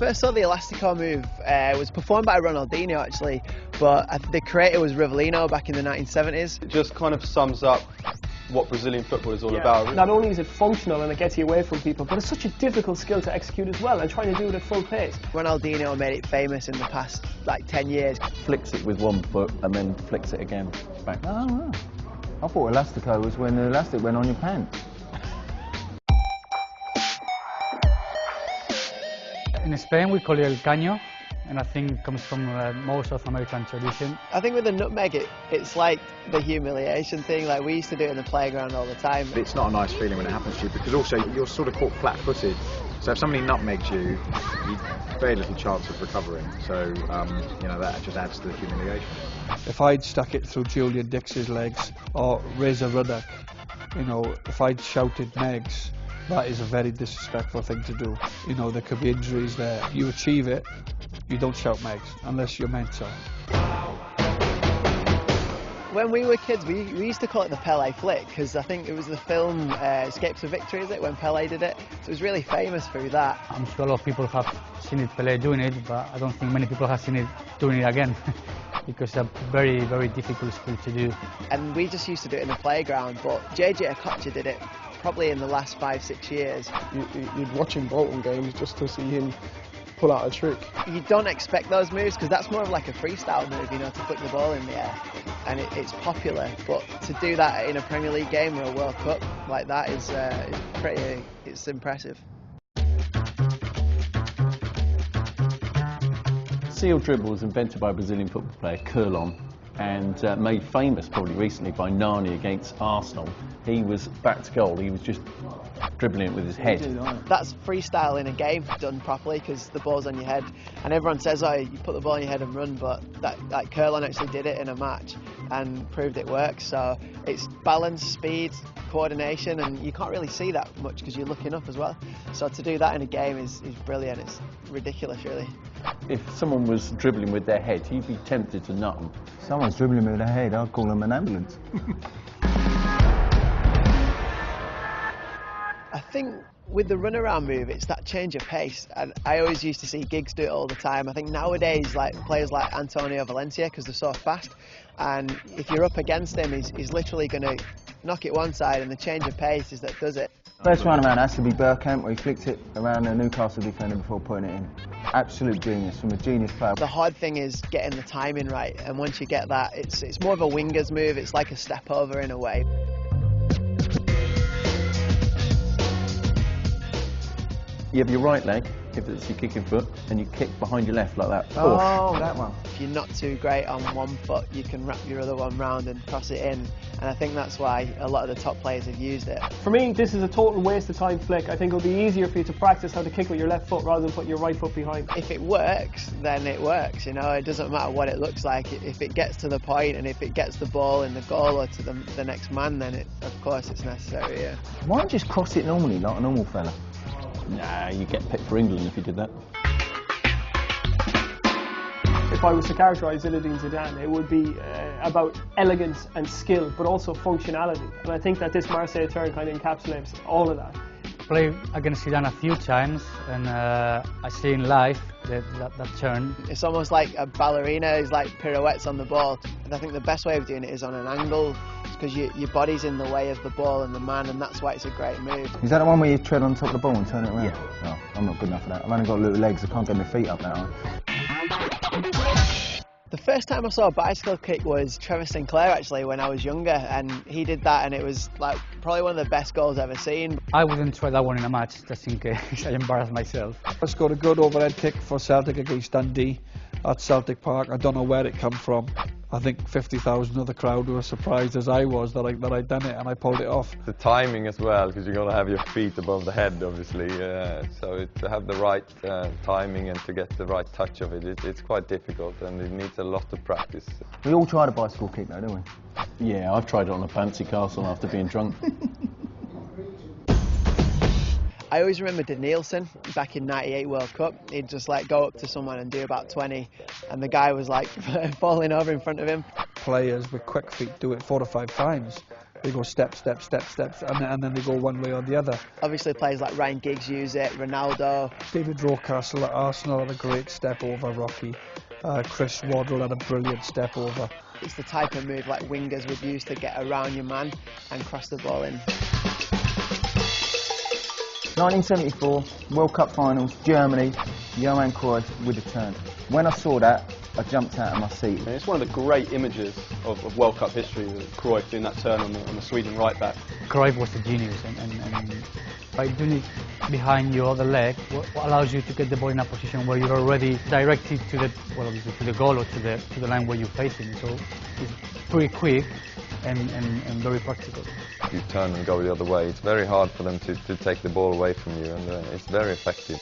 first saw the Elastico move, it was performed by Ronaldinho actually, but the creator was Rivellino back in the 1970s. It just kind of sums up what Brazilian football is all about. Really. Not only is it functional and it gets you away from people, but it's such a difficult skill to execute as well, and trying to do it at full pace. Ronaldinho made it famous in the past like 10 years. Flicks it with one foot and then flicks it again back. Oh, right. I thought Elastico was when the elastic went on your pants. In Spain we call it el caño, and I think it comes from more South American tradition. I think with the nutmeg it's like the humiliation thing, like we used to do it in the playground all the time. It's not a nice feeling when it happens to you, because also you're sort of caught flat-footed. So if somebody nutmegs you, you've very little chance of recovering. So, you know, that just adds to the humiliation. If I'd stuck it through Julian Dix's legs or Razor Ruddock, you know, if I'd shouted Megs, that is a very disrespectful thing to do. You know, there could be injuries there. You achieve it, you don't shout Megs, unless you're meant to. When we were kids, we used to call it the Pelé flick, because I think it was the film Escapes of Victory, is it, when Pelé did it? So it was really famous through that. I'm sure a lot of people have seen it, Pelé doing it, but I don't think many people have seen it doing it again. Because it's a very, very difficult skill to do. And we just used to do it in the playground, but JJ Okocha did it probably in the last 5-6 years. You'd watch him Bolton games just to see him pull out a trick. You don't expect those moves, because that's more of like a freestyle move, you know, to flick the ball in the air. And it's popular, but to do that in a Premier League game or a World Cup like that is it's impressive. Seal dribble was invented by a Brazilian football player, Curlon, and made famous probably recently by Nani against Arsenal. He was back to goal, he was just dribbling it with his head. That's freestyle in a game done properly, because the ball's on your head, and everyone says, oh, you put the ball on your head and run, but like Curlon actually did it in a match and proved it works. So it's balance, speed, coordination, and you can't really see that much because you're looking up as well. So to do that in a game is brilliant. It's ridiculous, really. If someone was dribbling with their head, you'd be tempted to nut them. If someone's dribbling with their head, I'd call them an ambulance. I think with the runaround move, it's that change of pace, and I always used to see Giggs do it all the time. I think nowadays, like players like Antonio Valencia, because they're so fast, and if you're up against him, he's literally going to knock it one side, and the change of pace is that does it. First round around has to be Bergkamp, where he flicked it around the Newcastle defender before putting it in. Absolute genius, from a genius player. The hard thing is getting the timing right, and once you get that, it's more of a winger's move. It's like a step over in a way. You have your right leg, if it's your kicking foot, and you kick behind your left like that. Oh, that one. If you're not too great on one foot, you can wrap your other one round and cross it in, and I think that's why a lot of the top players have used it. For me, this is a total waste of time flick. I think it'll be easier for you to practice how to kick with your left foot rather than put your right foot behind. If it works, then it works, you know, it doesn't matter what it looks like. If it gets to the point and if it gets the ball in the goal or to the next man, then of course it's necessary, yeah. Why don't you just cross it normally, like a normal fella? Nah, you get picked for England if you did that. If I was to characterise Zinedine Zidane, it would be about elegance and skill, but also functionality. And I think that this Marseille turn kind of encapsulates all of that. Played against Zidane a few times, and I see in live that turn. It's almost like a ballerina, is like pirouettes on the ball. And I think the best way of doing it is on an angle, because your body's in the way of the ball and the man, and that's why it's a great move. Is that the one where you tread on top of the ball and turn it around? Yeah. Oh, I'm not good enough for that. I've only got little legs, I can't get my feet up that high. The first time I saw a bicycle kick was Trevor Sinclair, actually, when I was younger, and he did that, and it was like probably one of the best goals I've ever seen. I wouldn't try that one in a match, just in case I embarrass myself. I scored a good overhead kick for Celtic against Dundee at Celtic Park. I don't know where it come from. I think 50,000 of the crowd were as surprised as I was that I'd done it, and I pulled it off. The timing as well, because you're going to have your feet above the head, obviously. So to have the right timing and to get the right touch of it, it's quite difficult, and it needs a lot of practice. We all tried a bicycle kick though, don't we? Yeah, I've tried it on a bouncy castle after being drunk. I always remember Danielson back in '98 World Cup. He'd just like go up to someone and do about 20, and the guy was like falling over in front of him. Players with quick feet do it 4 or 5 times, They go step, step, step, steps, and then they go one way or the other. Obviously players like Ryan Giggs use it, Ronaldo. David Rocastle at Arsenal had a great step over Rocky. Chris Waddle had a brilliant step over. It's the type of move like wingers would use to get around your man and cross the ball in. 1974, World Cup Finals, Germany, Johan Cruyff with a turn. When I saw that, I jumped out of my seat. It's one of the great images of World Cup history, Cruyff doing that turn on the Sweden right back. Cruyff was a genius, and by doing it behind your other leg, what allows you to get the ball in a position where you're already directed to the, well, obviously to the goal or to the line where you're facing. So it's pretty quick and very practical. You turn and go the other way. It's very hard for them to take the ball away from you, and it's very effective.